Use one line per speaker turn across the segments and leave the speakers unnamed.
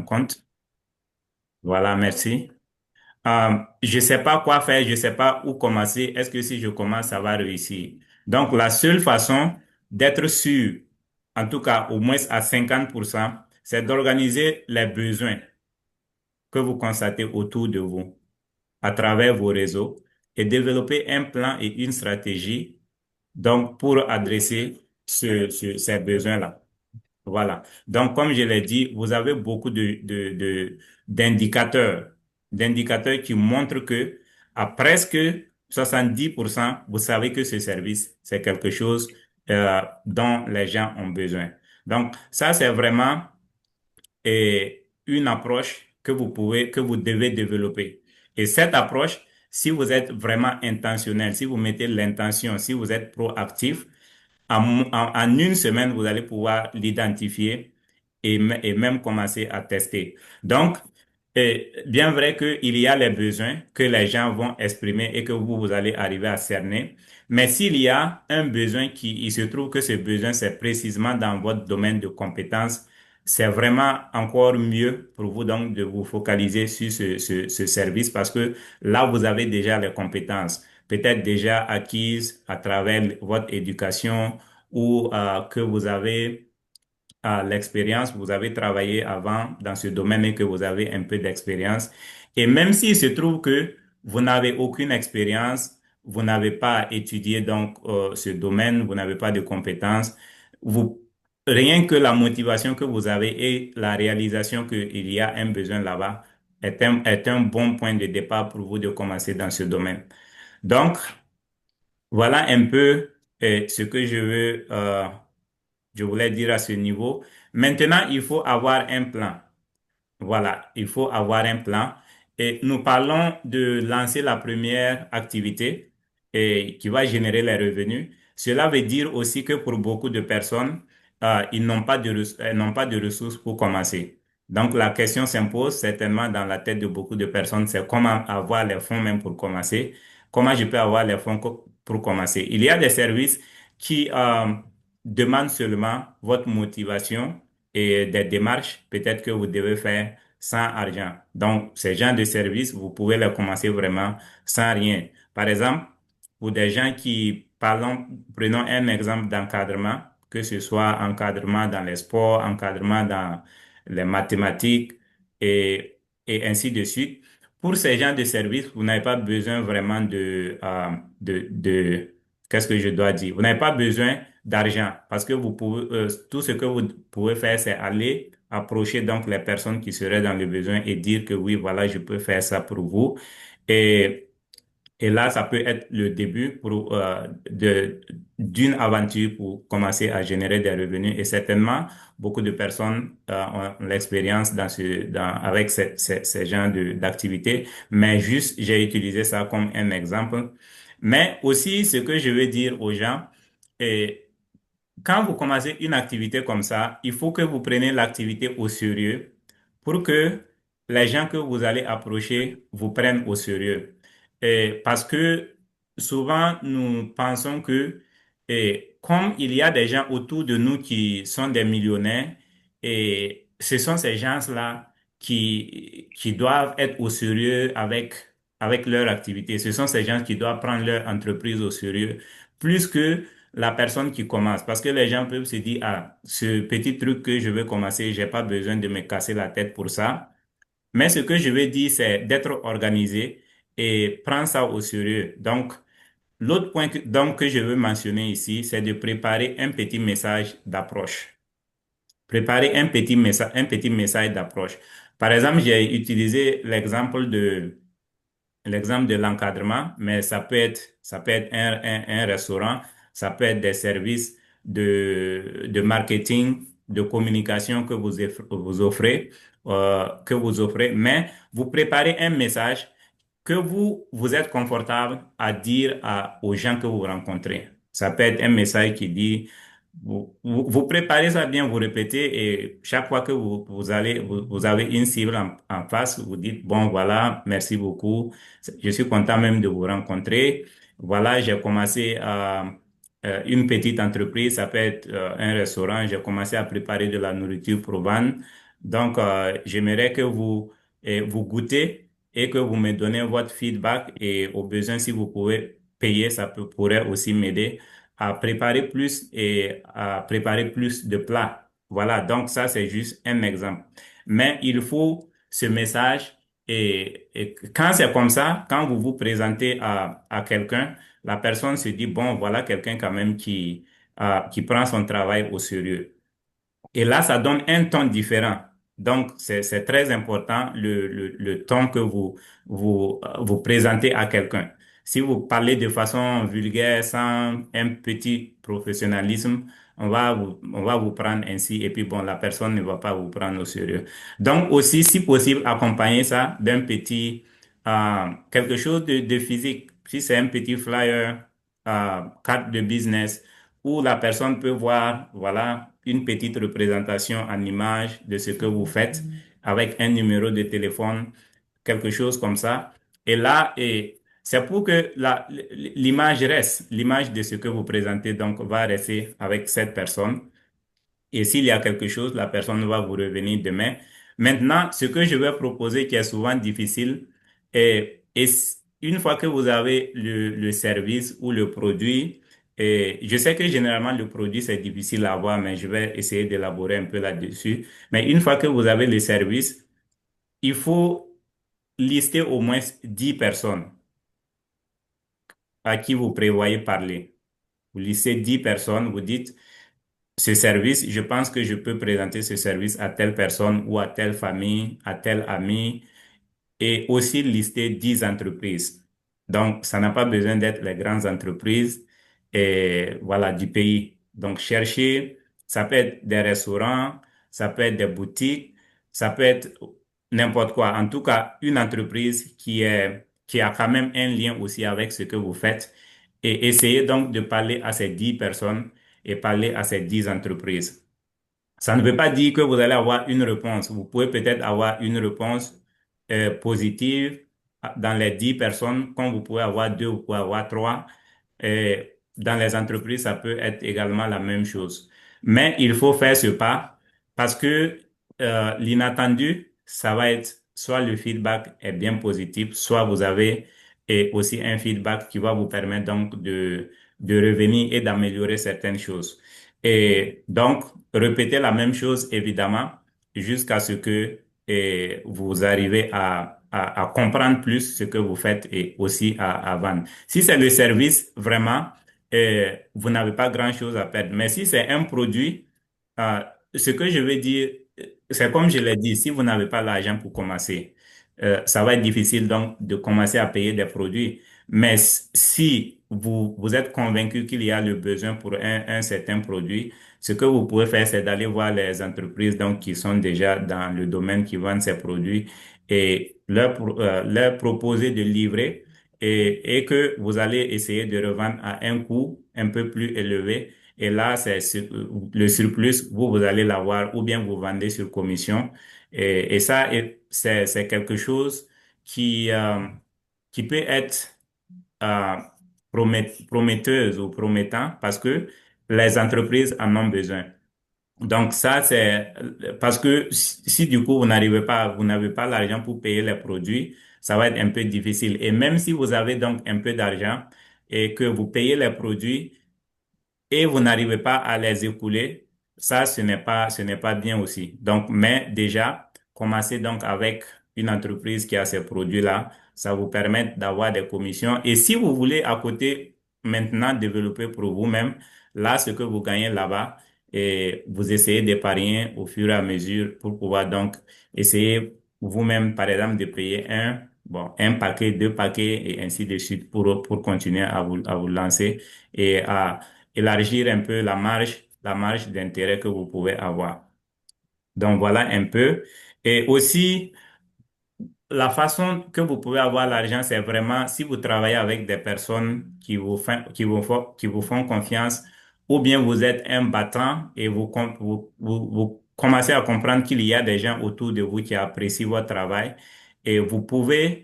compte. Voilà, merci. Je sais pas quoi faire, je sais pas où commencer. Est-ce que si je commence, ça va réussir? Donc, la seule façon d'être sûr, en tout cas au moins à 50%, c'est d'organiser les besoins que vous constatez autour de vous à travers vos réseaux et développer un plan et une stratégie donc pour adresser ces besoins-là. Voilà. Donc, comme je l'ai dit, vous avez beaucoup d'indicateurs, d'indicateurs qui montrent que à presque 70%, vous savez que ce service, c'est quelque chose dont les gens ont besoin. Donc, ça, c'est vraiment une approche que vous devez développer. Et cette approche, si vous êtes vraiment intentionnel, si vous mettez l'intention, si vous êtes proactif, en une semaine, vous allez pouvoir l'identifier et même commencer à tester. Donc, bien vrai qu'il y a les besoins que les gens vont exprimer et que vous allez arriver à cerner. Mais s'il y a un besoin il se trouve que ce besoin, c'est précisément dans votre domaine de compétence, c'est vraiment encore mieux pour vous donc de vous focaliser sur ce service parce que là, vous avez déjà les compétences peut-être déjà acquises à travers votre éducation ou que vous avez l'expérience, vous avez travaillé avant dans ce domaine et que vous avez un peu d'expérience. Et même s'il se trouve que vous n'avez aucune expérience, vous n'avez pas étudié donc ce domaine, vous n'avez pas de compétences, vous rien que la motivation que vous avez et la réalisation qu'il y a un besoin là-bas est un bon point de départ pour vous de commencer dans ce domaine. Donc, voilà un peu ce que je voulais dire à ce niveau. Maintenant, il faut avoir un plan. Voilà, il faut avoir un plan. Et nous parlons de lancer la première activité et qui va générer les revenus. Cela veut dire aussi que pour beaucoup de personnes, ils n'ont pas n'ont pas de ressources pour commencer. Donc, la question s'impose certainement dans la tête de beaucoup de personnes, c'est comment avoir les fonds même pour commencer. Comment je peux avoir les fonds pour commencer? Il y a des services qui demandent seulement votre motivation et des démarches peut-être que vous devez faire sans argent. Donc, ces gens de services, vous pouvez les commencer vraiment sans rien. Par exemple, pour des gens prenons un exemple d'encadrement, que ce soit encadrement dans les sports, encadrement dans les mathématiques et, et ainsi de suite. Pour ces gens de services, vous n'avez pas besoin vraiment qu'est-ce que je dois dire? Vous n'avez pas besoin d'argent parce que tout ce que vous pouvez faire, c'est aller approcher donc les personnes qui seraient dans le besoin et dire que oui, voilà, je peux faire ça pour vous. Et, et là, ça peut être le début d'une aventure pour commencer à générer des revenus. Et certainement, beaucoup de personnes ont l'expérience avec ces genres d'activités. Mais juste, j'ai utilisé ça comme un exemple. Mais aussi, ce que je veux dire aux gens, et quand vous commencez une activité comme ça, il faut que vous preniez l'activité au sérieux pour que les gens que vous allez approcher vous prennent au sérieux. Et parce que souvent, nous pensons que comme il y a des gens autour de nous qui sont des millionnaires, et ce sont ces gens-là qui doivent être au sérieux avec leur activité. Ce sont ces gens qui doivent prendre leur entreprise au sérieux plus que la personne qui commence. Parce que les gens peuvent se dire, ah, ce petit truc que je veux commencer, j'ai pas besoin de me casser la tête pour ça. Mais ce que je veux dire, c'est d'être organisé et prendre ça au sérieux. Donc, l'autre point que je veux mentionner ici, c'est de préparer un petit message d'approche. Préparer un petit message d'approche. Par exemple, j'ai utilisé l'exemple de l'encadrement, mais ça peut être un restaurant, ça peut être des services de marketing, de communication que vous offrez, mais vous préparez un message que vous êtes confortable à dire aux gens que vous rencontrez. Ça peut être un message qui dit, vous préparez ça bien, vous répétez et chaque fois que vous avez une cible en face, vous dites, bon, voilà, merci beaucoup. Je suis content même de vous rencontrer. Voilà, j'ai commencé une petite entreprise, ça peut être un restaurant. J'ai commencé à préparer de la nourriture pour vendre. Donc, j'aimerais que vous goûtez et que vous me donnez votre feedback et au besoin, si vous pouvez payer, pourrait aussi m'aider à préparer plus et à préparer plus de plats. Voilà, donc ça, c'est juste un exemple. Mais il faut ce message et quand c'est comme ça, quand vous vous présentez à quelqu'un, la personne se dit, bon, voilà quelqu'un quand même qui prend son travail au sérieux. Et là, ça donne un ton différent. Donc, c'est très important le ton que vous présentez à quelqu'un. Si vous parlez de façon vulgaire, sans un petit professionnalisme, on va vous prendre ainsi et puis bon, la personne ne va pas vous prendre au sérieux. Donc aussi, si possible, accompagner ça d'un quelque chose de physique. Si c'est un petit flyer, carte de business, où la personne peut voir, voilà, une petite représentation en image de ce que vous faites avec un numéro de téléphone, quelque chose comme ça. Et là, c'est pour que l'image reste, l'image de ce que vous présentez, donc, va rester avec cette personne. Et s'il y a quelque chose, la personne va vous revenir demain. Maintenant, ce que je vais proposer qui est souvent difficile une fois que vous avez le service ou le produit, et je sais que généralement le produit c'est difficile à avoir, mais je vais essayer d'élaborer un peu là-dessus. Mais une fois que vous avez le service, il faut lister au moins 10 personnes à qui vous prévoyez parler. Vous listez 10 personnes, vous dites, ce service, je pense que je peux présenter ce service à telle personne ou à telle famille, à tel ami et aussi lister 10 entreprises. Donc, ça n'a pas besoin d'être les grandes entreprises voilà, du pays. Donc, chercher, ça peut être des restaurants, ça peut être des boutiques, ça peut être n'importe quoi. En tout cas, une entreprise qui a quand même un lien aussi avec ce que vous faites et essayer donc de parler à ces 10 personnes et parler à ces 10 entreprises. Ça ne veut pas dire que vous allez avoir une réponse. Vous pouvez peut-être avoir une réponse positive dans les 10 personnes, comme vous pouvez avoir deux, vous pouvez avoir trois. Dans les entreprises, ça peut être également la même chose. Mais il faut faire ce pas parce que l'inattendu, ça va être soit le feedback est bien positif, soit vous avez aussi un feedback qui va vous permettre donc de revenir et d'améliorer certaines choses. Et donc, répétez la même chose, évidemment, jusqu'à ce que vous arrivez à comprendre plus ce que vous faites et aussi à vendre. Si c'est le service, vraiment, vous n'avez pas grand-chose à perdre. Mais si c'est un produit, euh, ce que je veux dire, c'est comme je l'ai dit, si vous n'avez pas l'argent pour commencer, ça va être difficile donc de commencer à payer des produits. Mais si vous êtes convaincu qu'il y a le besoin pour un certain produit, ce que vous pouvez faire, c'est d'aller voir les entreprises donc qui sont déjà dans le domaine qui vendent ces produits et leur proposer de livrer et que vous allez essayer de revendre à un coût un peu plus élevé. Et là, le surplus, vous allez l'avoir ou bien vous vendez sur commission. Et ça, c'est quelque chose qui peut être euh, prometteuse ou promettant parce que les entreprises en ont besoin. Donc ça, c'est parce que si du coup vous n'avez pas l'argent pour payer les produits, ça va être un peu difficile. Et même si vous avez donc un peu d'argent et que vous payez les produits, et vous n'arrivez pas à les écouler, ça, ce n'est pas bien aussi. Donc, mais déjà, commencez donc avec une entreprise qui a ces produits-là. Ça vous permet d'avoir des commissions. Et si vous voulez à côté maintenant développer pour vous-même, là, ce que vous gagnez là-bas, et vous essayez d'épargner au fur et à mesure pour pouvoir donc essayer vous-même, par exemple, de payer un paquet, deux paquets et ainsi de suite pour continuer à vous lancer et à élargir un peu la marge d'intérêt que vous pouvez avoir. Donc voilà un peu. Et aussi, la façon que vous pouvez avoir l'argent, c'est vraiment si vous travaillez avec des personnes qui vous font confiance, ou bien vous êtes un battant et vous commencez à comprendre qu'il y a des gens autour de vous qui apprécient votre travail et vous pouvez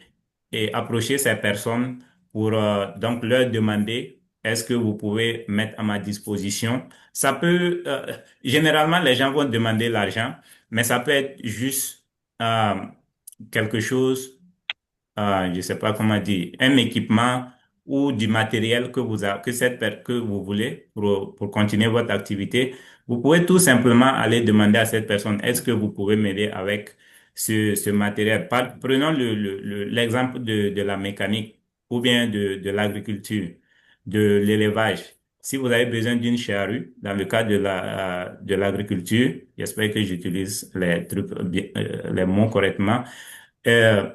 approcher ces personnes pour donc leur demander est-ce que vous pouvez mettre à ma disposition. Ça peut, généralement, les gens vont demander l'argent. mais ça peut être juste euh, quelque chose, je sais pas comment dire, un équipement ou du matériel que vous voulez pour continuer votre activité. Vous pouvez tout simplement aller demander à cette personne, est-ce que vous pouvez m'aider avec ce matériel? Prenons l'exemple de la mécanique ou bien de l'agriculture, de l'élevage. Si vous avez besoin d'une charrue, dans le cas de l'agriculture, j'espère que j'utilise les trucs les mots correctement, euh,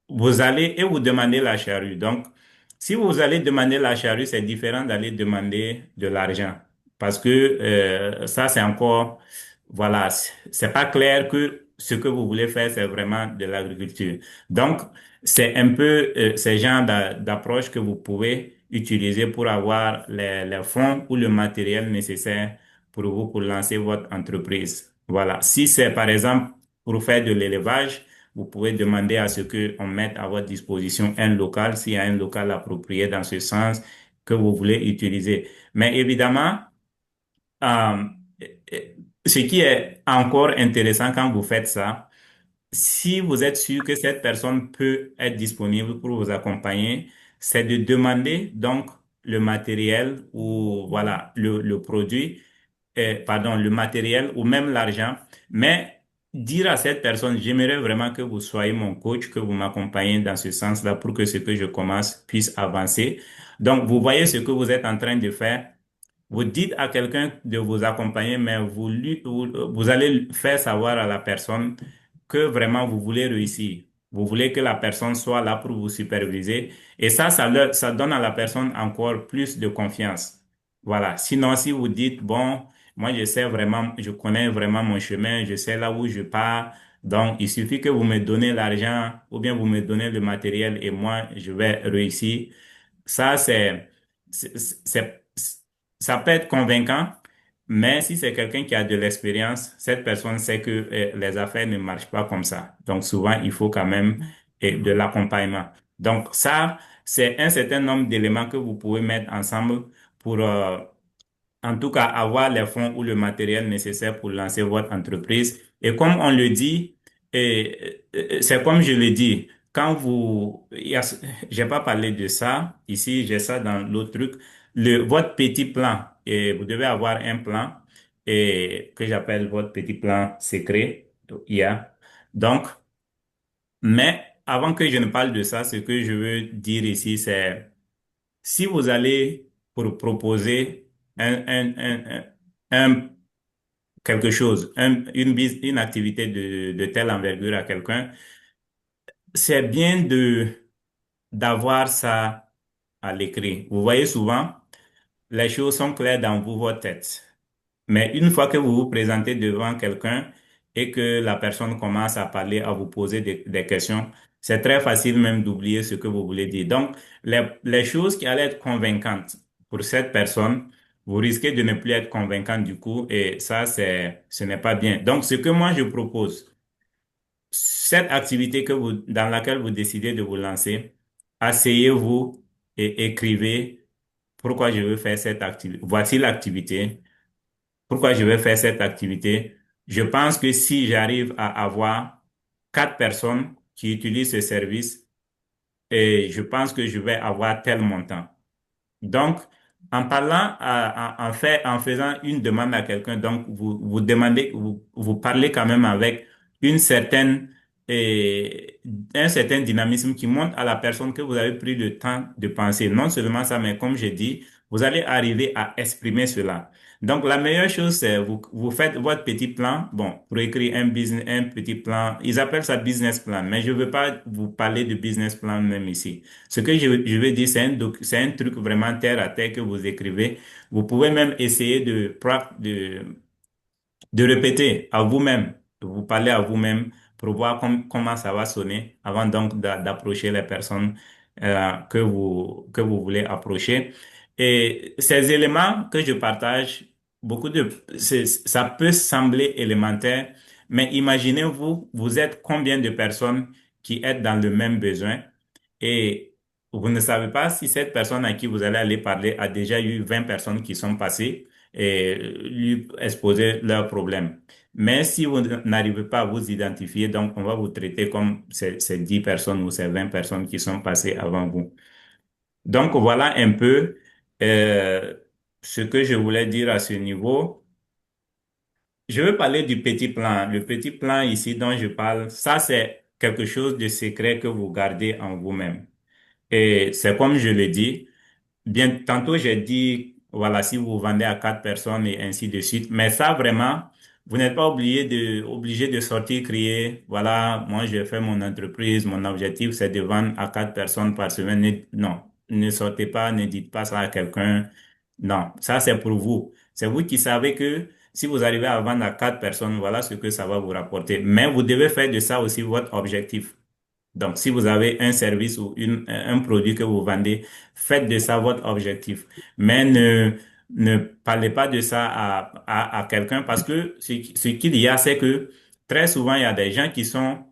vous allez et vous demandez la charrue. Donc, si vous allez demander la charrue, c'est différent d'aller demander de l'argent. Parce que ça, c'est encore, voilà, c'est pas clair que ce que vous voulez faire, c'est vraiment de l'agriculture. Donc, c'est un peu ce genre d'approche que vous pouvez utiliser pour avoir les fonds ou le matériel nécessaire pour vous, pour lancer votre entreprise. Voilà. Si c'est, par exemple, pour faire de l'élevage, vous pouvez demander à ce qu'on mette à votre disposition un local, s'il y a un local approprié dans ce sens que vous voulez utiliser. Mais évidemment, euh, euh, ce qui est encore intéressant quand vous faites ça, si vous êtes sûr que cette personne peut être disponible pour vous accompagner, c'est de demander donc le matériel ou voilà le produit, pardon, le matériel ou même l'argent, mais dire à cette personne, j'aimerais vraiment que vous soyez mon coach, que vous m'accompagnez dans ce sens-là pour que ce que je commence puisse avancer. Donc, vous voyez ce que vous êtes en train de faire. Vous dites à quelqu'un de vous accompagner, mais vous allez faire savoir à la personne que vraiment vous voulez réussir. Vous voulez que la personne soit là pour vous superviser. Et ça donne à la personne encore plus de confiance. Voilà. Sinon, si vous dites, bon, moi, je connais vraiment mon chemin, je sais là où je pars. Donc, il suffit que vous me donnez l'argent ou bien vous me donnez le matériel et moi, je vais réussir. Ça, c'est, c'est- ça peut être convaincant, mais si c'est quelqu'un qui a de l'expérience, cette personne sait que les affaires ne marchent pas comme ça. Donc, souvent, il faut quand même de l'accompagnement. Donc, ça, c'est un certain nombre d'éléments que vous pouvez mettre ensemble pour, en tout cas, avoir les fonds ou le matériel nécessaire pour lancer votre entreprise. Et comme on le dit, c'est comme je le dis, quand j'ai pas parlé de ça, ici, j'ai ça dans l'autre truc, votre petit plan, et vous devez avoir un plan, et que j'appelle votre petit plan secret, IA. Donc, mais avant que je ne parle de ça, ce que je veux dire ici, c'est si vous allez pour proposer un quelque chose, une activité de telle envergure à quelqu'un, c'est bien d'avoir ça à l'écrit. Vous voyez souvent, les choses sont claires dans votre tête. Mais une fois que vous vous présentez devant quelqu'un et que la personne commence à parler, à vous poser des questions, c'est très facile même d'oublier ce que vous voulez dire. Donc, les choses qui allaient être convaincantes pour cette personne, vous risquez de ne plus être convaincant du coup, et ça, ce n'est pas bien. Donc, ce que moi je propose, cette activité dans laquelle vous décidez de vous lancer, asseyez-vous et écrivez pourquoi je veux faire cette activité. Voici l'activité. Pourquoi je vais faire cette activité? Je pense que si j'arrive à avoir 4 personnes qui utilisent ce service, et je pense que je vais avoir tel montant. Donc, en parlant, en faisant une demande à quelqu'un, donc vous demandez, vous parlez quand même avec une certaine, et un certain dynamisme qui montre à la personne que vous avez pris le temps de penser. Non seulement ça, mais comme j'ai dit, vous allez arriver à exprimer cela. Donc, la meilleure chose, c'est vous faites votre petit plan. Bon, pour écrire un petit plan, ils appellent ça business plan, mais je ne veux pas vous parler de business plan même ici. Ce que je veux dire, c'est un truc vraiment terre à terre que vous écrivez. Vous pouvez même essayer de répéter à vous-même, de vous parler à vous-même pour voir comment ça va sonner avant donc d'approcher les personnes que vous voulez approcher. Et ces éléments que je partage, ça peut sembler élémentaire, mais imaginez-vous, vous êtes combien de personnes qui êtes dans le même besoin et vous ne savez pas si cette personne à qui vous allez aller parler a déjà eu 20 personnes qui sont passées. et lui exposer leurs problèmes. Mais si vous n'arrivez pas à vous identifier, donc on va vous traiter comme ces 10 personnes ou ces 20 personnes qui sont passées avant vous. Donc voilà un peu euh, ce que je voulais dire à ce niveau. Je veux parler du petit plan. Le petit plan ici dont je parle, ça c'est quelque chose de secret que vous gardez en vous-même. Et c'est comme je le dis. Bien, tantôt j'ai dit, voilà, si vous vendez à 4 personnes et ainsi de suite, mais ça vraiment, vous n'êtes pas obligé de sortir crier, voilà, moi j'ai fait mon entreprise, mon objectif c'est de vendre à 4 personnes par semaine. Non, ne sortez pas, ne dites pas ça à quelqu'un. Non, ça c'est pour vous. C'est vous qui savez que si vous arrivez à vendre à 4 personnes, voilà ce que ça va vous rapporter. Mais vous devez faire de ça aussi votre objectif. Donc, si vous avez un service ou un produit que vous vendez, faites de ça votre objectif. Mais ne parlez pas de ça à quelqu'un parce que ce qu'il y a, c'est que très souvent, il y a des gens qui savent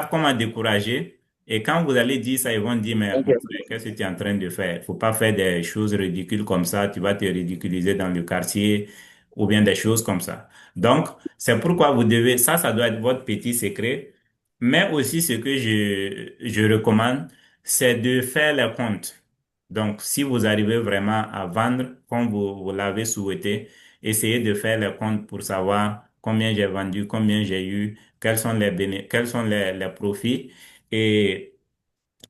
comment décourager. Et quand vous allez dire ça, ils vont dire, mais mon frère, qu'est-ce que tu es en train de faire? Faut pas faire des choses ridicules comme ça. Tu vas te ridiculiser dans le quartier ou bien des choses comme ça. Donc, c'est pourquoi vous devez, ça doit être votre petit secret. Mais aussi, ce que je recommande, c'est de faire les comptes. Donc, si vous arrivez vraiment à vendre comme vous l'avez souhaité, essayez de faire les comptes pour savoir combien j'ai vendu, combien j'ai eu, quels sont les profits. Et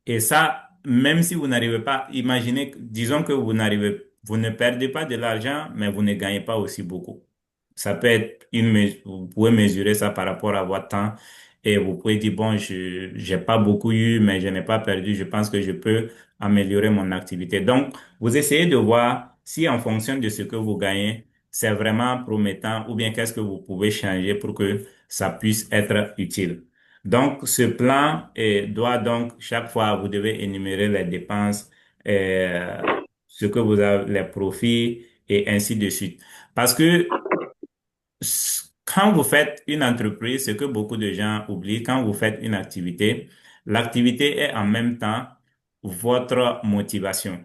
et ça, même si vous n'arrivez pas, imaginez, disons que vous ne perdez pas de l'argent, mais vous ne gagnez pas aussi beaucoup. Ça peut être vous pouvez mesurer ça par rapport à votre temps et vous pouvez dire, bon, j'ai pas beaucoup eu, mais je n'ai pas perdu. Je pense que je peux améliorer mon activité. Donc, vous essayez de voir si en fonction de ce que vous gagnez, c'est vraiment promettant ou bien qu'est-ce que vous pouvez changer pour que ça puisse être utile. Donc, ce plan doit donc, chaque fois, vous devez énumérer les dépenses, ce que vous avez, les profits et ainsi de suite. Parce que quand vous faites une entreprise, ce que beaucoup de gens oublient, quand vous faites une activité, l'activité est en même temps votre motivation.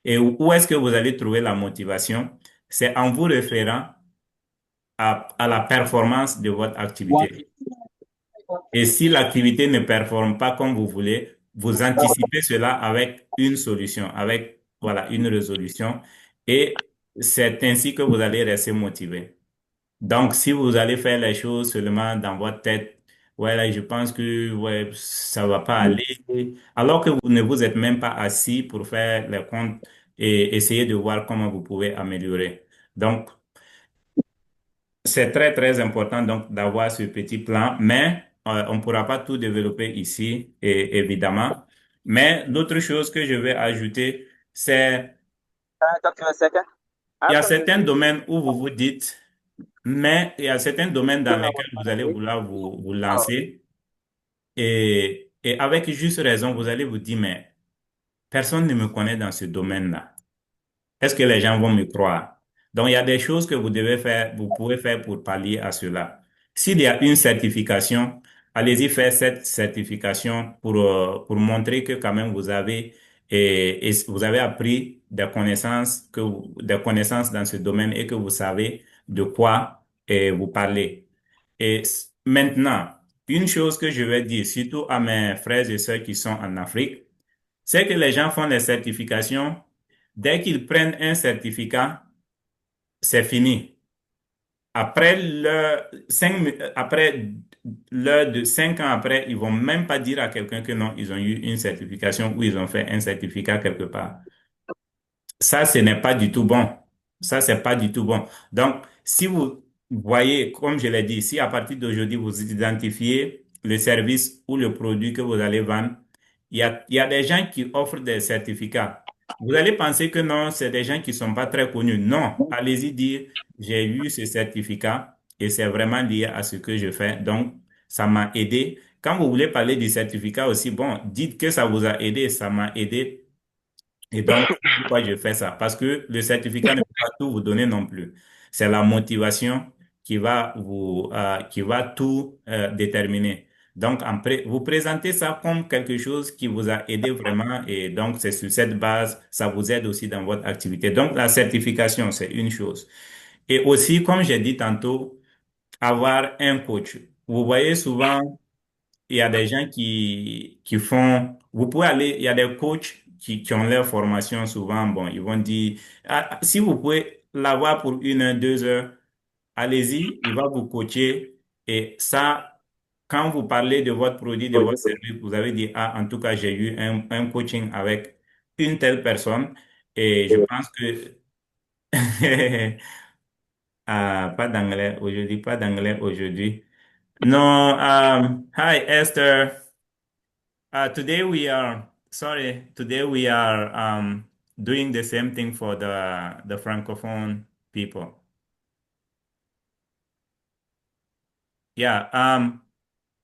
Et où est-ce que vous allez trouver la motivation? C'est en vous référant à la performance de votre activité. Et si l'activité ne performe pas comme vous voulez, vous anticipez cela avec une solution, avec, voilà, une résolution. Et c'est ainsi que vous allez rester motivé. Donc, si vous allez faire les choses seulement dans votre tête, ouais, là, je pense que, ouais, ça va pas aller. Alors que vous ne vous êtes même pas assis pour faire les comptes et essayer de voir comment vous pouvez améliorer. Donc, c'est très, très important donc d'avoir ce petit plan, mais on ne pourra pas tout développer ici, et, évidemment. Mais l'autre chose que je vais ajouter, c'est
Talk to you a second.
il y
I'll
a
come in.
certains domaines où vous vous dites, mais il y a certains domaines dans lesquels vous allez vouloir vous
Oh,
lancer et avec juste raison, vous allez vous dire, mais personne ne me connaît dans ce domaine-là. Est-ce que les gens vont me croire? Donc, il y a des choses que vous devez faire, vous pouvez faire pour pallier à cela. S'il y a une certification, allez-y faire cette certification pour montrer que quand même vous avez, et vous avez appris des connaissances dans ce domaine et que vous savez de quoi vous parlez. Et maintenant, une chose que je vais dire, surtout à mes frères et sœurs qui sont en Afrique, c'est que les gens font les certifications. Dès qu'ils prennent un certificat, c'est fini. Après l'heure de 5 ans après, ils vont même pas dire à quelqu'un que non, ils ont eu une certification ou ils ont fait un certificat quelque part. Ça, ce n'est pas du tout bon. Ça, c'est pas du tout bon. Donc, si vous voyez, comme je l'ai dit, si à partir d'aujourd'hui, vous identifiez le service ou le produit que vous allez vendre, il y a des gens qui offrent des certificats. Vous allez penser que non, c'est des gens qui sont pas très connus. Non, allez-y dire, j'ai eu ce certificat et c'est vraiment lié à ce que je fais. Donc, ça m'a aidé. Quand vous voulez parler du certificat aussi, bon, dites que ça vous a aidé, ça m'a aidé et donc, pourquoi je fais ça? Parce que le certificat ne peut pas tout vous donner non plus. C'est la motivation qui va tout déterminer. Donc, vous présentez ça comme quelque chose qui vous a aidé vraiment et donc c'est sur cette base, ça vous aide aussi dans votre activité. Donc, la certification, c'est une chose. Et aussi, comme j'ai dit tantôt, avoir un coach. Vous voyez souvent, il y a des gens qui font, vous pouvez aller, il y a des coachs qui ont leur formation souvent, bon, ils vont dire, ah, si vous pouvez l'avoir pour 1 heure, 2 heures, allez-y, il va vous coacher et ça, quand vous parlez de votre produit, de votre service, vous avez dit, ah, en tout cas, j'ai eu un coaching avec une telle personne et je pense que, ah, pas d'anglais aujourd'hui, pas d'anglais aujourd'hui. Non, hi Esther. Today we are doing the same thing for the Francophone people. Yeah,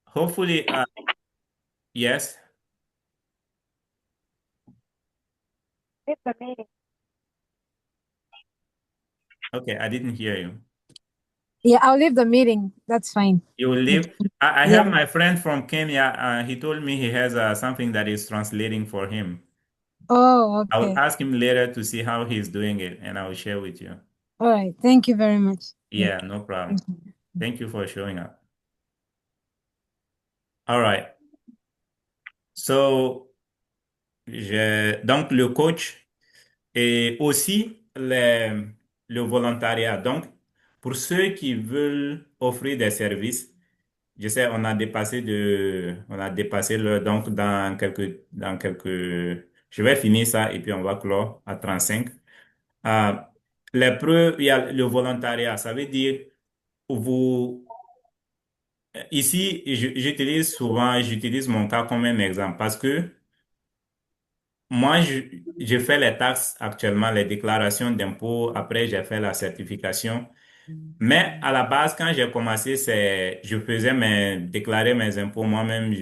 hopefully, yes. Okay, I didn't hear you.
Yeah, I'll leave the meeting. That's fine.
You will
Thank
leave.
you.
I have
Yeah.
my friend from Kenya. He told me he has something that is translating for him.
Oh,
I will
okay.
ask him later to see how he's doing it, and I will share with you.
All right. Thank you very much. Yeah.
Yeah, no problem.
Thank you.
Thank you for showing up. All right. So, donc le coach et aussi le volontariat. Donc, pour ceux qui veulent offrir des services, je sais, on a dépassé donc je vais finir ça et puis on va clore à 35. Euh, les preuves, il y a le volontariat, ça veut dire vous, ici, j'utilise mon cas comme un exemple parce que moi, je fais les taxes actuellement, les déclarations d'impôts. Après, j'ai fait la certification. Mais à la base, quand j'ai commencé, je faisais déclarer mes impôts moi-même.